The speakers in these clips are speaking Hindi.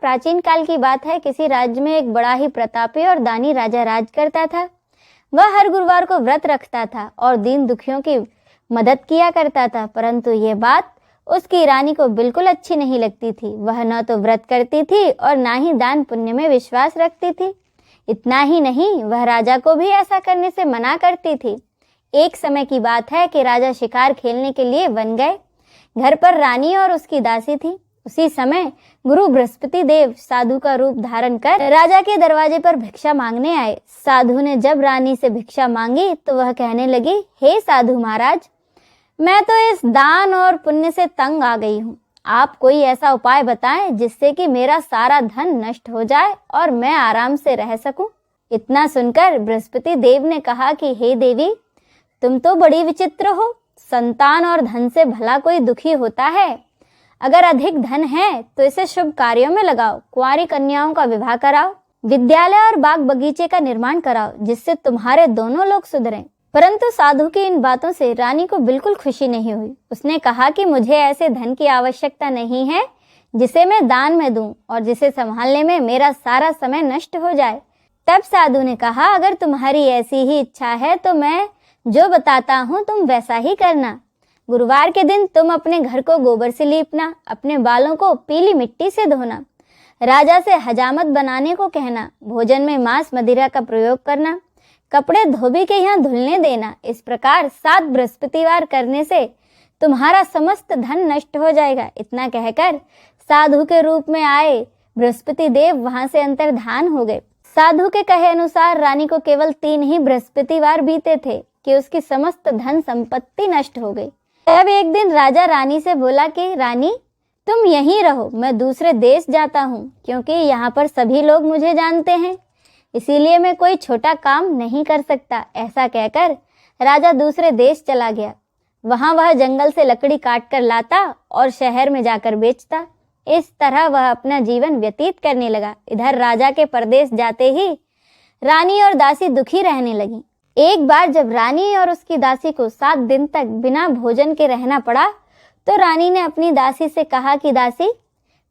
प्राचीन काल की बात है। किसी राज्य में एक बड़ा ही प्रतापी और दानी राजा राज करता था। वह हर गुरुवार को व्रत रखता था और दीन दुखियों की मदद किया करता था, परंतु ये बात उसकी रानी को बिल्कुल अच्छी नहीं लगती थी। वह न तो व्रत करती थी और ना ही दान पुण्य में विश्वास रखती थी। इतना ही नहीं, वह राजा को भी ऐसा करने से मना करती थी। एक समय की बात है कि राजा शिकार खेलने के लिए वन गए। घर पर रानी और उसकी दासी थी। उसी समय गुरु बृहस्पति देव साधु का रूप धारण कर राजा के दरवाजे पर भिक्षा मांगने आए। साधु ने जब रानी से भिक्षा मांगी तो वह कहने लगी, हे साधु महाराज, मैं तो इस दान और पुण्य से तंग आ गई हूँ। आप कोई ऐसा उपाय बताएं जिससे कि मेरा सारा धन नष्ट हो जाए और मैं आराम से रह सकूं। इतना सुनकर बृहस्पति देव ने कहा कि हे देवी, तुम तो बड़ी विचित्र हो। संतान और धन से भला कोई दुखी होता है? अगर अधिक धन है तो इसे शुभ कार्यों में लगाओ, कुंवारी कन्याओं का विवाह कराओ, विद्यालय और बाग बगीचे का निर्माण कराओ, जिससे तुम्हारे दोनों लोग सुधरें। परंतु साधु की इन बातों से रानी को बिल्कुल खुशी नहीं हुई। उसने कहा कि मुझे ऐसे धन की आवश्यकता नहीं है जिसे मैं दान में दूं और जिसे संभालने में मेरा सारा समय नष्ट हो जाए। तब साधु ने कहा, अगर तुम्हारी ऐसी ही इच्छा है तो मैं जो बताता हूँ तुम वैसा ही करना। गुरुवार के दिन तुम अपने घर को गोबर से लीपना, अपने बालों को पीली मिट्टी से धोना, राजा से हजामत बनाने को कहना, भोजन में मांस मदिरा का प्रयोग करना, कपड़े धोबी के यहाँ धुलने देना। इस प्रकार 7 बृहस्पतिवार करने से तुम्हारा समस्त धन नष्ट हो जाएगा। इतना कहकर साधु के रूप में आए बृहस्पति देव वहां से अंतर्धान हो गए। साधु के कहे अनुसार रानी को केवल 3 ही बृहस्पतिवार बीते थे कि उसकी समस्त धन संपत्ति नष्ट हो गई। तब एक दिन राजा रानी से बोला कि रानी, तुम यहीं रहो, मैं दूसरे देश जाता हूँ, क्योंकि यहाँ पर सभी लोग मुझे जानते हैं, इसीलिए मैं कोई छोटा काम नहीं कर सकता। ऐसा कहकर राजा दूसरे देश चला गया। वहां वह जंगल से लकड़ी काट कर लाता और शहर में जाकर बेचता। इस तरह वह अपना जीवन व्यतीत करने लगा। इधर राजा के परदेश जाते ही रानी और दासी दुखी रहने लगी। एक बार जब रानी और उसकी दासी को 7 दिन तक बिना भोजन के रहना पड़ा तो रानी ने अपनी दासी से कहा कि दासी,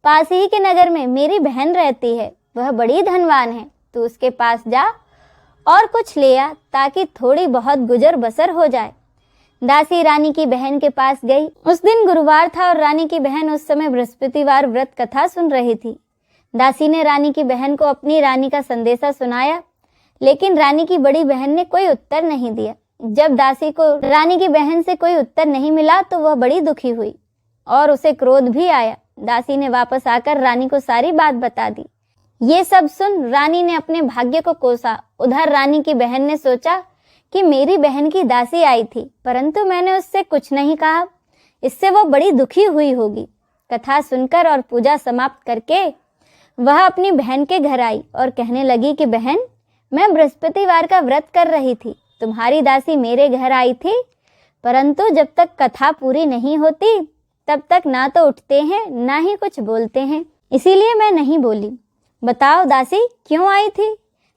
पास ही के नगर में मेरी बहन रहती है, वह बड़ी धनवान है, तू उसके पास जा और कुछ ले आ ताकि थोड़ी बहुत गुजर बसर हो जाए। दासी रानी की बहन के पास गई। उस दिन गुरुवार था और रानी की बहन उस समय बृहस्पतिवार व्रत कथा सुन रही थी। दासी ने रानी की बहन को अपनी रानी का संदेशा सुनाया, लेकिन रानी की बड़ी बहन ने कोई उत्तर नहीं दिया। जब दासी को रानी की बहन से कोई उत्तर नहीं मिला तो वह बड़ी दुखी हुई और उसे क्रोध भी आया। दासी ने वापस आकर रानी को सारी बात बता दी। ये सब सुन रानी ने अपने भाग्य को कोसा। उधर रानी की बहन ने सोचा कि मेरी बहन की दासी आई थी, परंतु मैंने उससे कुछ नहीं कहा, इससे वो बड़ी दुखी हुई होगी। कथा सुनकर और पूजा समाप्त करके वह अपनी बहन के घर आई और कहने लगी कि बहन, मैं बृहस्पतिवार का व्रत कर रही थी, तुम्हारी दासी मेरे घर आई थी, परंतु जब तक कथा पूरी नहीं होती तब तक ना तो उठते हैं ना ही कुछ बोलते हैं, इसीलिए मैं नहीं बोली। बताओ दासी क्यों आई थी?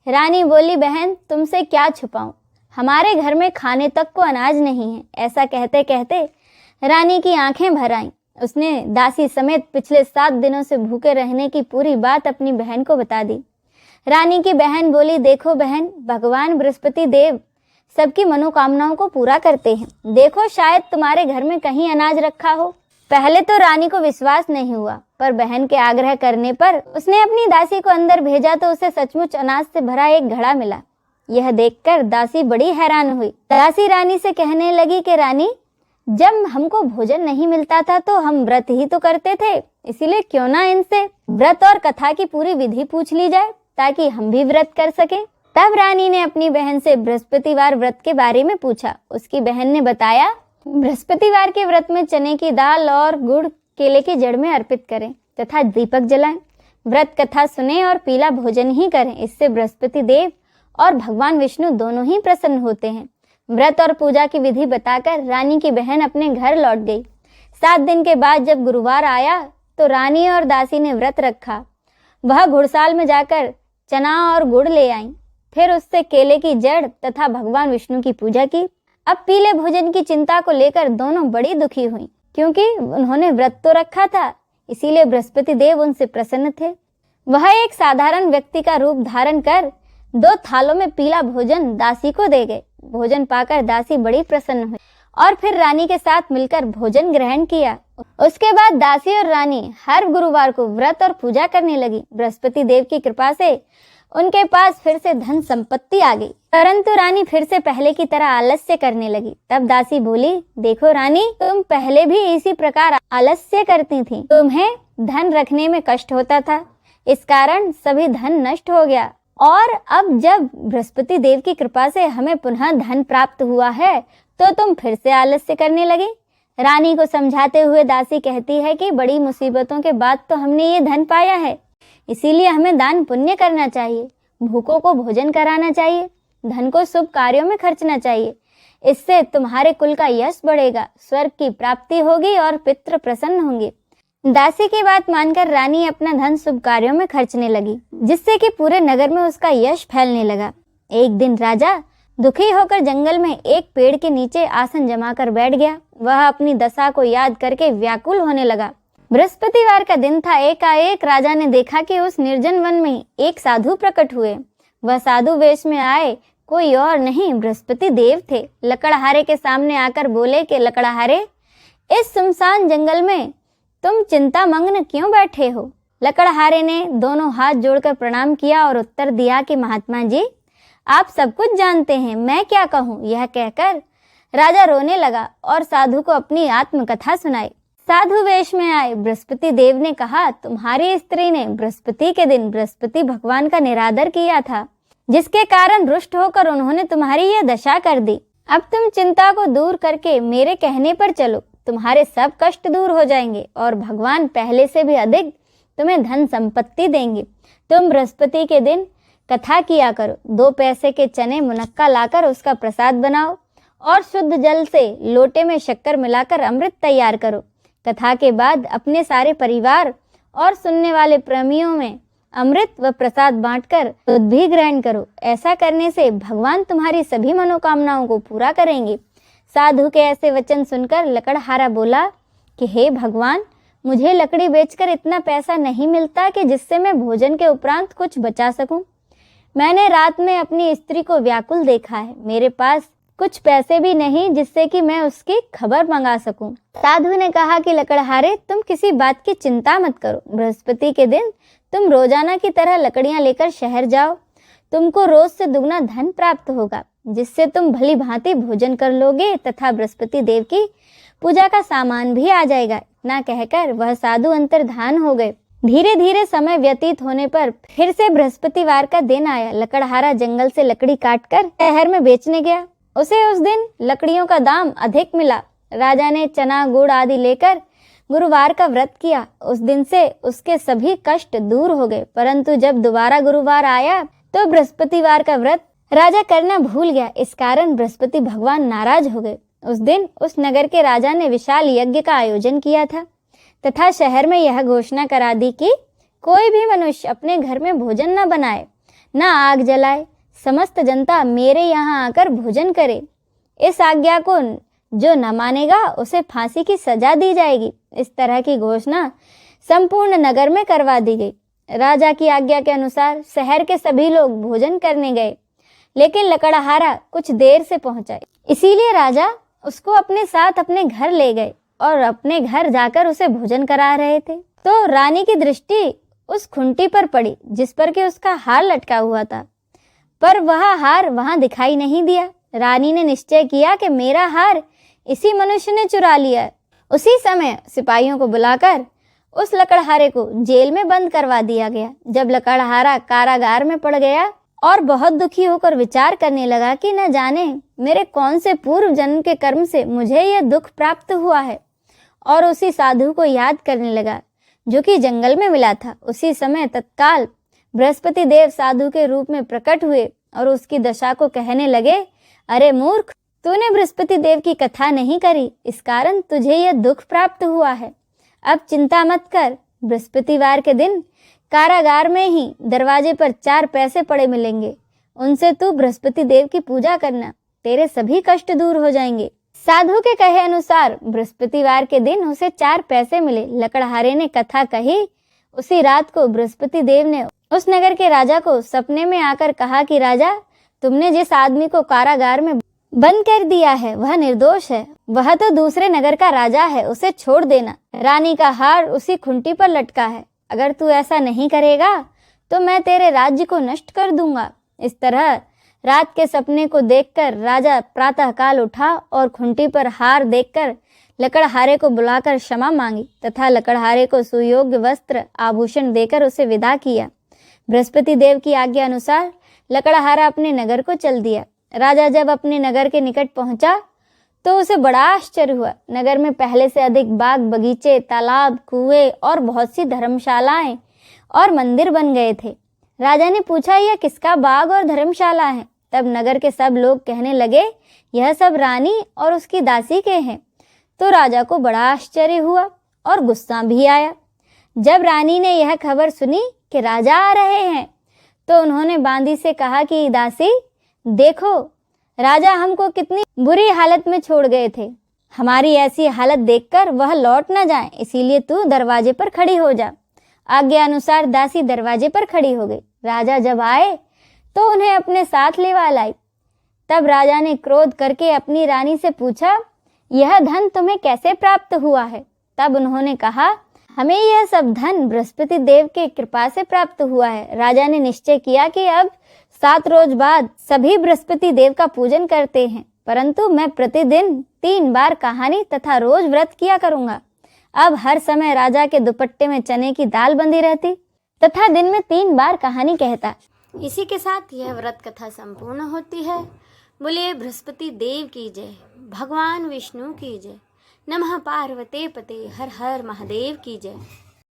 रानी बोली, बहन तुमसे क्या छुपाऊं, हमारे घर में खाने तक को अनाज नहीं है। ऐसा कहते कहते रानी की आंखें भर आईं। उसने दासी समेत पिछले 7 दिनों से भूखे रहने की पूरी बात अपनी बहन को बता दी। रानी की बहन बोली, देखो बहन, भगवान बृहस्पति देव सबकी मनोकामनाओं को पूरा करते हैं। देखो शायद तुम्हारे घर में कहीं अनाज रखा हो। पहले तो रानी को विश्वास नहीं हुआ, पर बहन के आग्रह करने पर उसने अपनी दासी को अंदर भेजा तो उसे सचमुच अनाज से भरा एक घड़ा मिला। यह देखकर दासी बड़ी हैरान हुई। दासी रानी से कहने लगी कि रानी, जब हमको भोजन नहीं मिलता था तो हम व्रत ही तो करते थे, इसीलिए क्यों ना इनसे व्रत और कथा की पूरी विधि पूछ ली जाए ताकि हम भी व्रत कर सकें। तब रानी ने अपनी बहन से बृहस्पतिवार व्रत के बारे में पूछा। उसकी बहन ने बताया, बृहस्पतिवार के व्रत में चने की दाल और गुड़ केले की जड़ में अर्पित करें तथा दीपक जलाएं, व्रत कथा सुने और पीला भोजन ही करें। इससे बृहस्पति देव और भगवान विष्णु दोनों ही प्रसन्न होते हैं। व्रत और पूजा की विधि बताकर रानी की बहन अपने घर लौट गई। 7 दिन के बाद जब गुरुवार आया तो रानी और दासी ने व्रत रखा। वह घुड़साल में जाकर चना और गुड़ ले आईं, फिर उससे केले की जड़ तथा भगवान विष्णु की पूजा की। अब पीले भोजन की चिंता को लेकर दोनों बड़ी दुखी हुई, क्योंकि उन्होंने व्रत तो रखा था, इसीलिए बृहस्पति देव उनसे प्रसन्न थे। वह एक साधारण व्यक्ति का रूप धारण कर 2 थालों में पीला भोजन दासी को दे गए। भोजन पाकर दासी बड़ी प्रसन्न हुई और फिर रानी के साथ मिलकर भोजन ग्रहण किया। उसके बाद दासी और रानी हर गुरुवार को व्रत और पूजा करने लगी। बृहस्पति देव की कृपा से उनके पास फिर से धन संपत्ति आ गई, परंतु रानी फिर से पहले की तरह आलस्य करने लगी। तब दासी बोली, देखो रानी, तुम पहले भी इसी प्रकार आलस्य करती थी। तुम्हें धन रखने में कष्ट होता था, इस कारण सभी धन नष्ट हो गया, और अब जब बृहस्पति देव की कृपा से हमें पुनः धन प्राप्त हुआ है तो तुम फिर से आलस्य करने लगे। रानी को समझाते हुए दासी कहती है कि बड़ी मुसीबतों के बाद तो हमने ये धन पाया है, इसीलिए हमें दान पुण्य करना चाहिए, भूखों को भोजन कराना चाहिए, धन को शुभ कार्यों में खर्चना चाहिए। इससे तुम्हारे कुल का यश बढ़ेगा, स्वर्ग की प्राप्ति होगी और पितृ प्रसन्न होंगे। दासी की बात मानकर रानी अपना धन शुभ कार्यों में खर्चने लगी, जिससे कि पूरे नगर में उसका यश फैलने लगा। एक दिन राजा दुखी होकर जंगल में एक पेड़ के नीचे आसन जमाकर बैठ गया। वह अपनी दशा को याद करके व्याकुल होने लगा। बृहस्पतिवार का दिन था। एकाएक राजा ने देखा कि उस निर्जन वन में एक साधु प्रकट हुए। वह साधु वेश में आए कोई और नहीं, बृहस्पति देव थे। लकड़हारे के सामने आकर बोले कि लकड़हारे, इस सुनसान जंगल में तुम चिंतामग्न क्यों बैठे हो? लकड़हारे ने दोनों हाथ जोड़कर प्रणाम किया और उत्तर दिया कि महात्मा जी, आप सब कुछ जानते हैं, मैं क्या कहूँ। यह कहकर राजा रोने लगा और साधु को अपनी आत्मकथा सुनाई। साधु वेश में आए बृहस्पति देव ने कहा, तुम्हारी स्त्री ने बृहस्पति के दिन बृहस्पति भगवान का निरादर किया था, जिसके कारण रुष्ट होकर उन्होंने तुम्हारी यह दशा कर दी। अब तुम चिंता को दूर करके मेरे कहने पर चलो, तुम्हारे सब कष्ट दूर हो जाएंगे और भगवान पहले से भी अधिक तुम्हें धन संपत्ति देंगे। तुम बृहस्पति के दिन कथा किया करो, 2 पैसे के चने मुनक्का लाकर उसका प्रसाद बनाओ और शुद्ध जल से लोटे में शक्कर मिलाकर अमृत तैयार करो। कथा के बाद अपने सारे परिवार और सुनने वाले प्रेमियों में अमृत व प्रसाद बांटकर दूध भी ग्रहण करो। ऐसा करने से भगवान तुम्हारी सभी मनोकामनाओं को पूरा करेंगे। साधु के ऐसे वचन सुनकर लकड़हारा बोला कि हे भगवान, मुझे लकड़ी बेचकर इतना पैसा नहीं मिलता कि जिससे मैं भोजन के उपरांत कुछ बचा सकूं। मैंने रात में अपनी स्त्री को व्याकुल देखा है, मेरे पास कुछ पैसे भी नहीं जिससे कि मैं उसकी खबर मंगा सकूं। साधु ने कहा कि लकड़हारे, तुम किसी बात की चिंता मत करो। बृहस्पति के दिन तुम रोजाना की तरह लकड़ियां लेकर शहर जाओ, तुमको रोज से दुगना धन प्राप्त होगा, जिससे तुम भली भांति भोजन कर लोगे तथा बृहस्पति देव की पूजा का सामान भी आ जाएगा। इतना कहकर वह साधु अंतर्धान हो गए। धीरे धीरे समय व्यतीत होने पर फिर से बृहस्पतिवार का दिन आया। लकड़हारा जंगल से लकड़ी काटकर शहर में बेचने गया। उसे उस दिन लकड़ियों का दाम अधिक मिला। राजा ने चना गुड़ आदि लेकर गुरुवार का व्रत किया। उस दिन से उसके सभी कष्ट दूर हो गए। परंतु जब दोबारा गुरुवार आया तो बृहस्पतिवार का व्रत राजा करना भूल गया। इस कारण बृहस्पति भगवान नाराज हो गए। उस दिन उस नगर के राजा ने विशाल यज्ञ का आयोजन किया था तथा शहर में यह घोषणा करा दी कि कोई भी मनुष्य अपने घर में भोजन न बनाए, न आग जलाए, समस्त जनता मेरे यहाँ आकर भोजन करे। इस आज्ञा को जो न मानेगा उसे फांसी की सजा दी जाएगी। इस तरह की घोषणा संपूर्ण नगर में करवा दी गई। राजा की आज्ञा के अनुसार शहर के सभी लोग भोजन करने गए, लेकिन लकड़हारा कुछ देर से पहुंचा, इसीलिए राजा उसको अपने साथ अपने घर ले गए और अपने घर जाकर उसे भोजन करा रहे थे। तो रानी की दृष्टि उस खुंटी पर पड़ी जिस पर कि उसका हार लटका हुआ था, पर वह हार वहां दिखाई नहीं दिया। रानी ने निश्चय किया कि मेरा हार इसी मनुष्य ने चुरा लिया है। उसी समय सिपाहियों को बुलाकर उस लकड़हारे को जेल में बंद करवा दिया गया। जब लकड़हारा कारागार में पड़ गया और बहुत दुखी होकर विचार करने लगा कि न जाने मेरे कौन से पूर्व जन्म के कर्म से मुझे यह दुख प्राप्त हुआ है, और उसी साधु को याद करने लगा जो कि जंगल में मिला था। उसी समय तत्काल बृहस्पति देव साधु के रूप में प्रकट हुए और उसकी दशा को कहने लगे, अरे मूर्ख, तूने बृहस्पति देव की कथा नहीं करी, इस कारण तुझे यह दुख प्राप्त हुआ है। अब चिंता मत कर, बृहस्पतिवार के दिन कारागार में ही दरवाजे पर 4 पैसे पड़े मिलेंगे, उनसे तू बृहस्पति देव की पूजा करना, तेरे सभी कष्ट दूर हो जाएंगे। साधु के कहे अनुसार बृहस्पतिवार के दिन उसे 4 पैसे मिले। लकड़हारे ने कथा कही उसी रात को बृहस्पति देव ने उस नगर के राजा को सपने में आकर कहा कि राजा, तुमने जिस आदमी को कारागार में बंद कर दिया है वह निर्दोष है, वह तो दूसरे नगर का राजा है, उसे छोड़ देना। रानी का हार उसी खुंटी पर लटका है, अगर तू ऐसा नहीं करेगा तो मैं तेरे राज्य को नष्ट कर दूंगा। इस तरह रात के सपने को देखकर राजा प्रातःकाल उठा और खुंटी पर हार देखकर लकड़हारे को बुलाकर क्षमा मांगी तथा लकड़हारे को सुयोग्य वस्त्र आभूषण देकर उसे विदा किया। बृहस्पति देव की आज्ञा अनुसार लकड़हारा अपने नगर को चल दिया। राजा जब अपने नगर के निकट पहुंचा तो उसे बड़ा आश्चर्य हुआ। नगर में पहले से अधिक बाग बगीचे, तालाब, कुएं और बहुत सी धर्मशालाएं और मंदिर बन गए थे। राजा ने पूछा, यह किसका बाग और धर्मशाला है? तब नगर के सब लोग कहने लगे, यह सब रानी और उसकी दासी के हैं। तो राजा को बड़ा आश्चर्य हुआ और गुस्सा भी आया। जब रानी ने यह खबर सुनी कि राजा आ रहे हैं तो उन्होंने बांदी से कहा कि दासी, देखो राजा हमको कितनी बुरी हालत में छोड़ गए थे, हमारी ऐसी हालत देखकर वह लौट न जाए, इसीलिए तू दरवाजे पर खड़ी हो जा। आज्ञा अनुसार दासी दरवाजे पर खड़ी हो गई। राजा जब आए तो उन्हें अपने साथ लेवा लाई। तब राजा ने क्रोध करके अपनी रानी से पूछा, यह धन तुम्हें कैसे प्राप्त हुआ है? तब उन्होंने कहा, हमें यह सब धन बृहस्पति देव के कृपा से प्राप्त हुआ है। राजा ने निश्चय किया कि अब 7 रोज बाद सभी बृहस्पति देव का पूजन करते हैं, परंतु मैं प्रतिदिन 3 बार कहानी तथा रोज व्रत किया करूंगा। अब हर समय राजा के दुपट्टे में चने की दाल बंधी रहती तथा दिन में 3 बार कहानी कहता। इसी के साथ यह व्रत कथा संपूर्ण होती है। बोलिए बृहस्पति देव की जय, भगवान विष्णु की जय, नमः पार्वते पते, हर हर महादेव की जय।